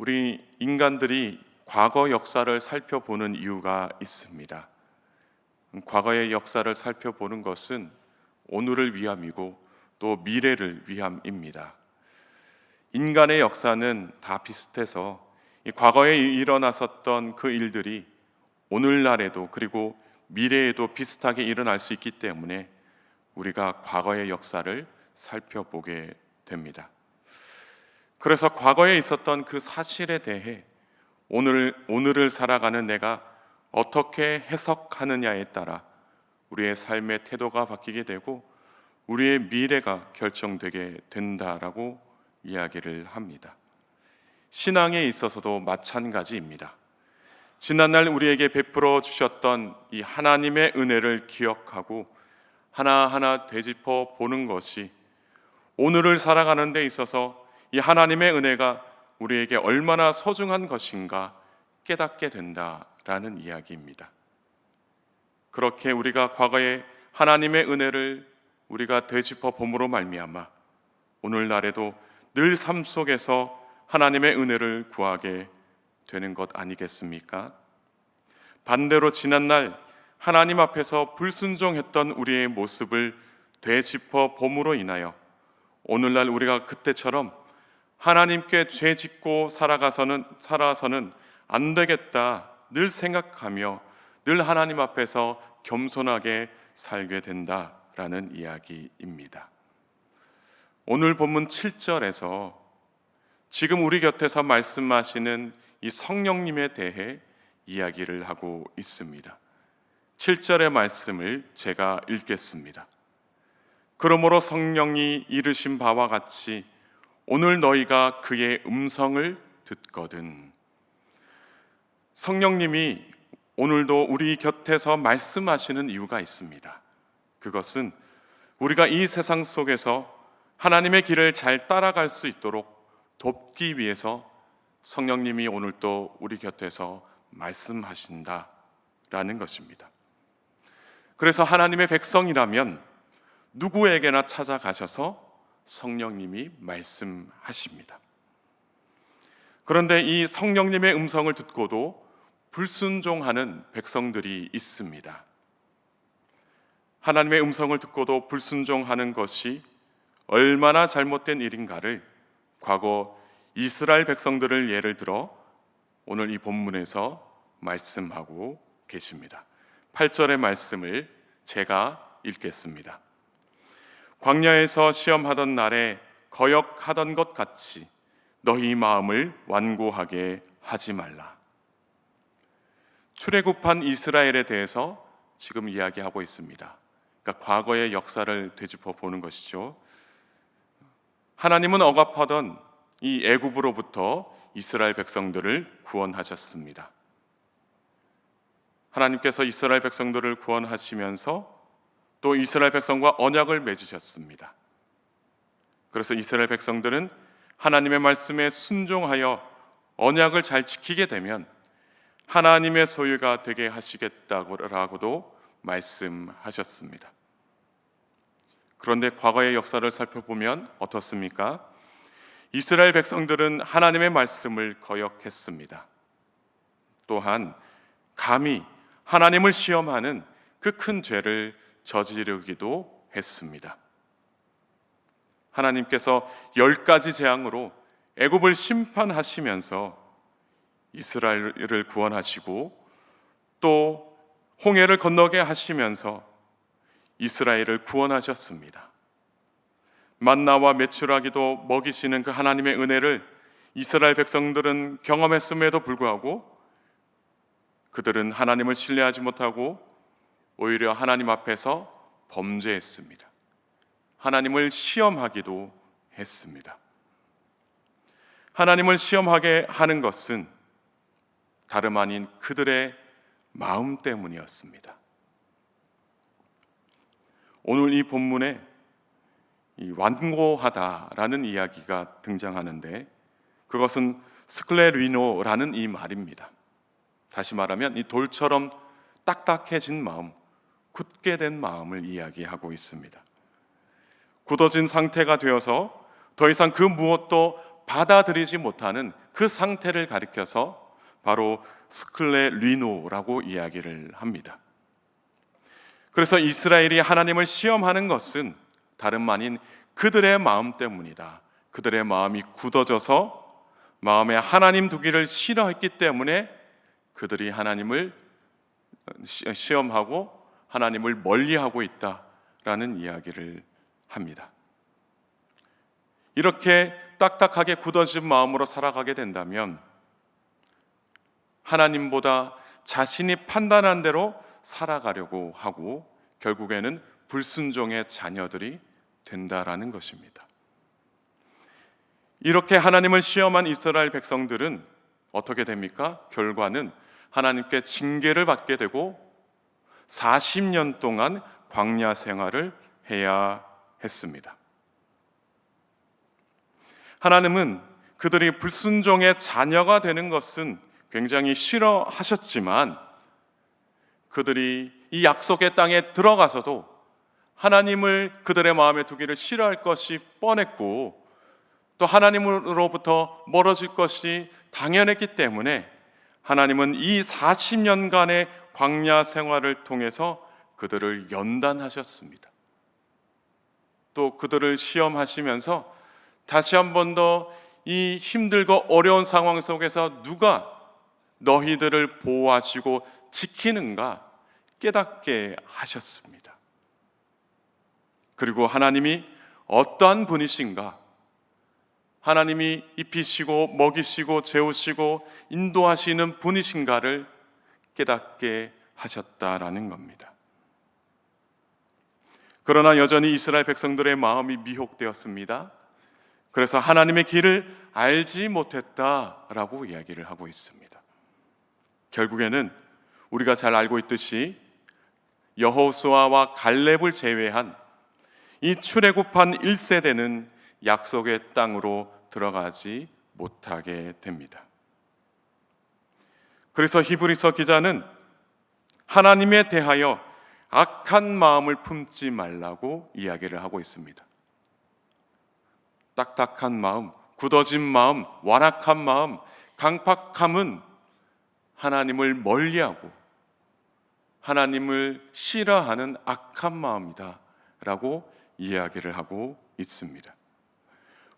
우리 인간들이 과거 역사를 살펴보는 이유가 있습니다. 과거의 역사를 살펴보는 것은 오늘을 위함이고 또 미래를 위함입니다. 인간의 역사는 다 비슷해서 이 과거에 일어났었던 그 일들이 오늘날에도 그리고 미래에도 비슷하게 일어날 수 있기 때문에 우리가 과거의 역사를 살펴보게 됩니다. 그래서 과거에 있었던 그 사실에 대해 오늘을 살아가는 내가 어떻게 해석하느냐에 따라 우리의 삶의 태도가 바뀌게 되고 우리의 미래가 결정되게 된다라고 이야기를 합니다. 신앙에 있어서도 마찬가지입니다. 지난날 우리에게 베풀어 주셨던 이 하나님의 은혜를 기억하고 하나하나 되짚어 보는 것이 오늘을 살아가는 데 있어서 이 하나님의 은혜가 우리에게 얼마나 소중한 것인가 깨닫게 된다라는 이야기입니다. 그렇게 우리가 과거에 하나님의 은혜를 우리가 되짚어 봄으로 말미암아 오늘날에도 늘 삶 속에서 하나님의 은혜를 구하게 되는 것 아니겠습니까? 반대로 지난날 하나님 앞에서 불순종했던 우리의 모습을 되짚어 봄으로 인하여 오늘날 우리가 그때처럼 하나님께 죄 짓고 살아서는 안 되겠다 늘 생각하며 늘 하나님 앞에서 겸손하게 살게 된다라는 이야기입니다. 오늘 본문 7절에서 지금 우리 곁에서 말씀하시는 이 성령님에 대해 이야기를 하고 있습니다. 7절의 말씀을 제가 읽겠습니다. 그러므로 성령이 이르신 바와 같이 오늘 너희가 그의 음성을 듣거든. 성령님이 오늘도 우리 곁에서 말씀하시는 이유가 있습니다. 그것은 우리가 이 세상 속에서 하나님의 길을 잘 따라갈 수 있도록 돕기 위해서 성령님이 오늘 또 우리 곁에서 말씀하신다라는 것입니다. 그래서 하나님의 백성이라면 누구에게나 찾아가셔서 성령님이 말씀하십니다. 그런데 이 성령님의 음성을 듣고도 불순종하는 백성들이 있습니다. 하나님의 음성을 듣고도 불순종하는 것이 얼마나 잘못된 일인가를 과거 이스라엘 백성들을 예를 들어 오늘 이 본문에서 말씀하고 계십니다. 8절의 말씀을 제가 읽겠습니다. 광야에서 시험하던 날에 거역하던 것 같이 너희 마음을 완고하게 하지 말라. 출애굽한 이스라엘에 대해서 지금 이야기하고 있습니다. 그러니까 과거의 역사를 되짚어 보는 것이죠. 하나님은 억압하던 이 애굽으로부터 이스라엘 백성들을 구원하셨습니다. 하나님께서 이스라엘 백성들을 구원하시면서 또 이스라엘 백성과 언약을 맺으셨습니다. 그래서 이스라엘 백성들은 하나님의 말씀에 순종하여 언약을 잘 지키게 되면 하나님의 소유가 되게 하시겠다고도 말씀하셨습니다. 그런데 과거의 역사를 살펴보면 어떻습니까? 이스라엘 백성들은 하나님의 말씀을 거역했습니다. 또한 감히 하나님을 시험하는 그 큰 죄를 저지르기도 했습니다. 하나님께서 10가지 재앙으로 애굽을 심판하시면서 이스라엘을 구원하시고 또 홍해를 건너게 하시면서 이스라엘을 구원하셨습니다. 만나와 메추라기도 먹이시는 그 하나님의 은혜를 이스라엘 백성들은 경험했음에도 불구하고 그들은 하나님을 신뢰하지 못하고 오히려 하나님 앞에서 범죄했습니다. 하나님을 시험하기도 했습니다. 하나님을 시험하게 하는 것은 다름 아닌 그들의 마음 때문이었습니다. 오늘 이 본문에 이 완고하다라는 이야기가 등장하는데 그것은 스클레리노라는 이 말입니다. 다시 말하면 이 돌처럼 딱딱해진 마음, 굳게 된 마음을 이야기하고 있습니다. 굳어진 상태가 되어서 더 이상 그 무엇도 받아들이지 못하는 그 상태를 가리켜서 바로 스클레리노라고 이야기를 합니다. 그래서 이스라엘이 하나님을 시험하는 것은 다름 아닌 그들의 마음 때문이다. 그들의 마음이 굳어져서 마음에 하나님 두기를 싫어했기 때문에 그들이 하나님을 시험하고 하나님을 멀리하고 있다라는 이야기를 합니다. 이렇게 딱딱하게 굳어진 마음으로 살아가게 된다면 하나님보다 자신이 판단한 대로 살아가려고 하고 결국에는 불순종의 자녀들이 된다라는 것입니다. 이렇게 하나님을 시험한 이스라엘 백성들은 어떻게 됩니까? 결과는 하나님께 징계를 받게 되고 40년 동안 광야 생활을 해야 했습니다. 하나님은 그들이 불순종의 자녀가 되는 것은 굉장히 싫어하셨지만 그들이 이 약속의 땅에 들어가서도 하나님을 그들의 마음에 두기를 싫어할 것이 뻔했고 또 하나님으로부터 멀어질 것이 당연했기 때문에 하나님은 이 40년간의 광야 생활을 통해서 그들을 연단하셨습니다. 또 그들을 시험하시면서 다시 한 번 더 이 힘들고 어려운 상황 속에서 누가 너희들을 보호하시고 지키는가 깨닫게 하셨습니다. 그리고 하나님이 어떠한 분이신가, 하나님이 입히시고 먹이시고 재우시고 인도하시는 분이신가를 깨닫게 하셨다라는 겁니다. 그러나 여전히 이스라엘 백성들의 마음이 미혹되었습니다. 그래서 하나님의 길을 알지 못했다라고 이야기를 하고 있습니다. 결국에는 우리가 잘 알고 있듯이 여호수아와 갈렙을 제외한 이 출애굽한 1세대는 약속의 땅으로 들어가지 못하게 됩니다. 그래서 히브리서 기자는 하나님에 대하여 악한 마음을 품지 말라고 이야기를 하고 있습니다. 딱딱한 마음, 굳어진 마음, 완악한 마음, 강팍함은 하나님을 멀리하고 하나님을 싫어하는 악한 마음이다 라고 이야기를 하고 있습니다.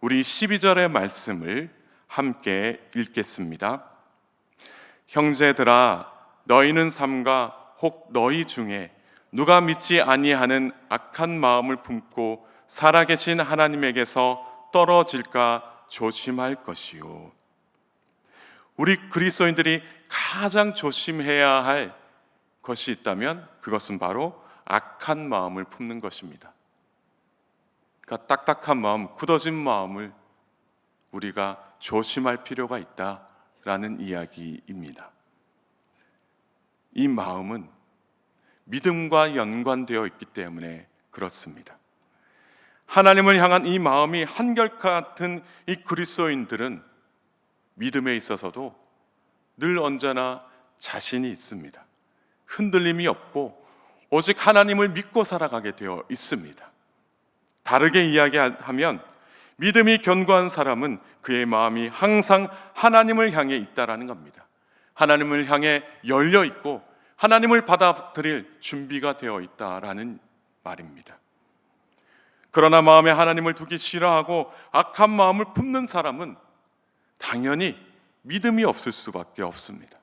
우리 12절의 말씀을 함께 읽겠습니다. 형제들아 너희는 삼가 혹 너희 중에 누가 믿지 아니하는 악한 마음을 품고 살아계신 하나님에게서 떨어질까 조심할 것이요. 우리 그리스도인들이 가장 조심해야 할 것이 있다면 그것은 바로 악한 마음을 품는 것입니다. 그러니까 딱딱한 마음, 굳어진 마음을 우리가 조심할 필요가 있다라는 이야기입니다. 이 마음은 믿음과 연관되어 있기 때문에 그렇습니다. 하나님을 향한 이 마음이 한결같은 이 그리스도인들은 믿음에 있어서도 늘 언제나 자신이 있습니다. 흔들림이 없고 오직 하나님을 믿고 살아가게 되어 있습니다. 다르게 이야기하면 믿음이 견고한 사람은 그의 마음이 항상 하나님을 향해 있다라는 겁니다. 하나님을 향해 열려 있고 하나님을 받아들일 준비가 되어 있다라는 말입니다. 그러나 마음에 하나님을 두기 싫어하고 악한 마음을 품는 사람은 당연히 믿음이 없을 수밖에 없습니다.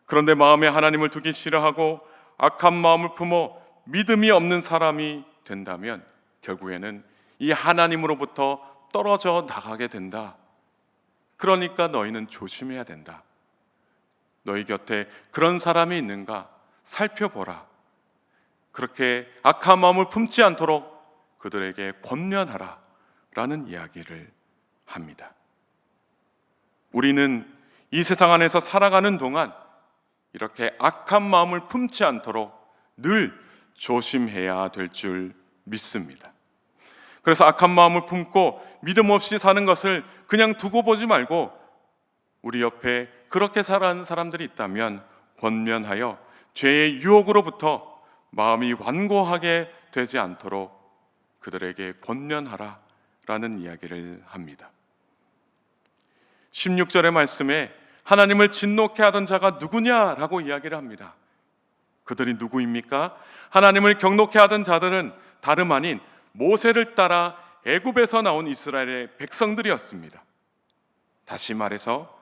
그런데 마음에 하나님을 두기 싫어하고 악한 마음을 품어 믿음이 없는 사람이 된다면 결국에는 이 하나님으로부터 떨어져 나가게 된다. 그러니까 너희는 조심해야 된다. 너희 곁에 그런 사람이 있는가 살펴보라. 그렇게 악한 마음을 품지 않도록 그들에게 권면하라 라는 이야기를 합니다. 우리는 이 세상 안에서 살아가는 동안 이렇게 악한 마음을 품지 않도록 늘 조심해야 될 줄 믿습니다. 그래서 악한 마음을 품고 믿음 없이 사는 것을 그냥 두고 보지 말고 우리 옆에 그렇게 살아가는 사람들이 있다면 권면하여 죄의 유혹으로부터 마음이 완고하게 되지 않도록 그들에게 권면하라 라는 이야기를 합니다. 16절의 말씀에 하나님을 진노케 하던 자가 누구냐라고 이야기를 합니다. 그들이 누구입니까? 하나님을 경노케 하던 자들은 다름 아닌 모세를 따라 애굽에서 나온 이스라엘의 백성들이었습니다. 다시 말해서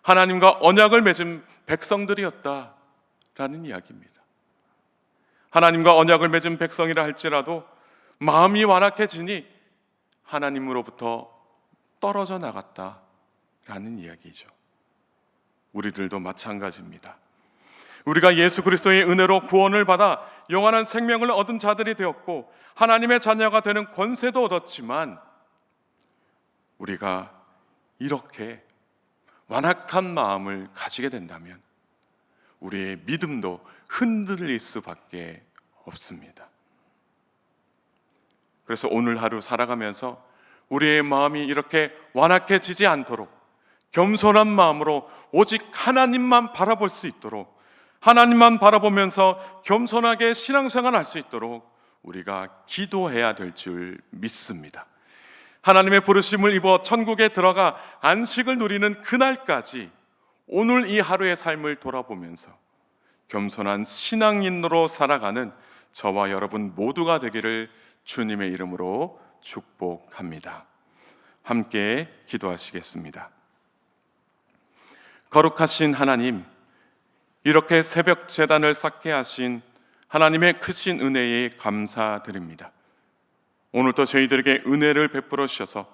하나님과 언약을 맺은 백성들이었다라는 이야기입니다. 하나님과 언약을 맺은 백성이라 할지라도 마음이 완악해지니 하나님으로부터 떨어져 나갔다라는 이야기죠. 우리들도 마찬가지입니다. 우리가 예수 그리스도의 은혜로 구원을 받아 영원한 생명을 얻은 자들이 되었고 하나님의 자녀가 되는 권세도 얻었지만 우리가 이렇게 완악한 마음을 가지게 된다면 우리의 믿음도 흔들릴 수밖에 없습니다. 그래서 오늘 하루 살아가면서 우리의 마음이 이렇게 완악해지지 않도록 겸손한 마음으로 오직 하나님만 바라볼 수 있도록, 하나님만 바라보면서 겸손하게 신앙생활 할 수 있도록 우리가 기도해야 될 줄 믿습니다. 하나님의 부르심을 입어 천국에 들어가 안식을 누리는 그날까지 오늘 이 하루의 삶을 돌아보면서 겸손한 신앙인으로 살아가는 저와 여러분 모두가 되기를 주님의 이름으로 축복합니다. 함께 기도하시겠습니다. 거룩하신 하나님, 이렇게 새벽 제단을 쌓게 하신 하나님의 크신 은혜에 감사드립니다. 오늘도 저희들에게 은혜를 베풀어 주셔서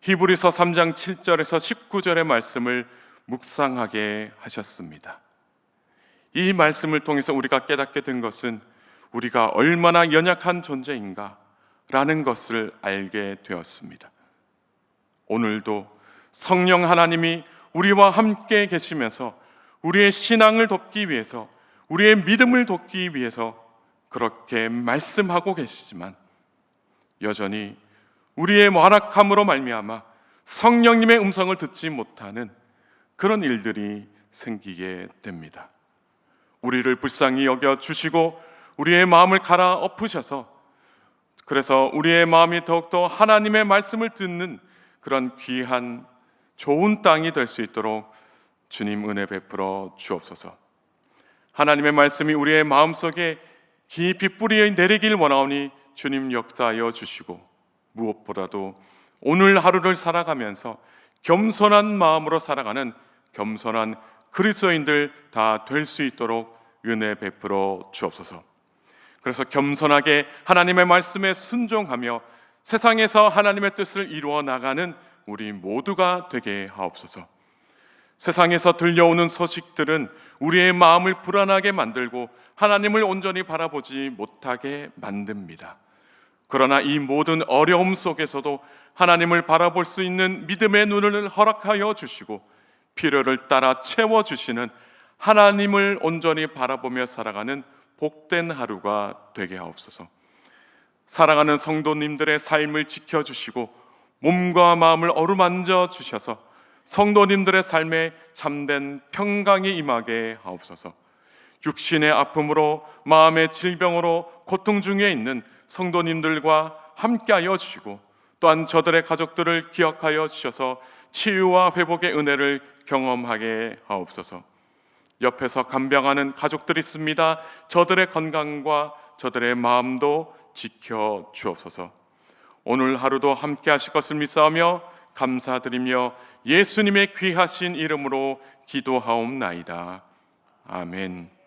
히브리서 3장 7절에서 19절의 말씀을 묵상하게 하셨습니다. 이 말씀을 통해서 우리가 깨닫게 된 것은 우리가 얼마나 연약한 존재인가 라는 것을 알게 되었습니다. 오늘도 성령 하나님이 우리와 함께 계시면서 우리의 신앙을 돕기 위해서, 우리의 믿음을 돕기 위해서 그렇게 말씀하고 계시지만 여전히 우리의 완악함으로 말미암아 성령님의 음성을 듣지 못하는 그런 일들이 생기게 됩니다. 우리를 불쌍히 여겨 주시고 우리의 마음을 갈아엎으셔서 그래서 우리의 마음이 더욱더 하나님의 말씀을 듣는 그런 귀한 좋은 땅이 될 수 있도록 주님 은혜 베풀어 주옵소서. 하나님의 말씀이 우리의 마음속에 깊이 뿌리 내리길 원하오니 주님 역사하여 주시고 무엇보다도 오늘 하루를 살아가면서 겸손한 마음으로 살아가는 겸손한 그리스도인들 다 될 수 있도록 은혜 베풀어 주옵소서. 그래서 겸손하게 하나님의 말씀에 순종하며 세상에서 하나님의 뜻을 이루어 나가는 우리 모두가 되게 하옵소서. 세상에서 들려오는 소식들은 우리의 마음을 불안하게 만들고 하나님을 온전히 바라보지 못하게 만듭니다. 그러나 이 모든 어려움 속에서도 하나님을 바라볼 수 있는 믿음의 눈을 허락하여 주시고 필요를 따라 채워주시는 하나님을 온전히 바라보며 살아가는 복된 하루가 되게 하옵소서. 사랑하는 성도님들의 삶을 지켜주시고 몸과 마음을 어루만져 주셔서 성도님들의 삶에 참된 평강이 임하게 하옵소서. 육신의 아픔으로 마음의 질병으로 고통 중에 있는 성도님들과 함께하여 주시고 또한 저들의 가족들을 기억하여 주셔서 치유와 회복의 은혜를 경험하게 하옵소서. 옆에서 간병하는 가족들이 있습니다. 저들의 건강과 저들의 마음도 지켜 주옵소서. 오늘 하루도 함께 하실 것을 믿사오며 감사드리며 예수님의 귀하신 이름으로 기도하옵나이다. 아멘.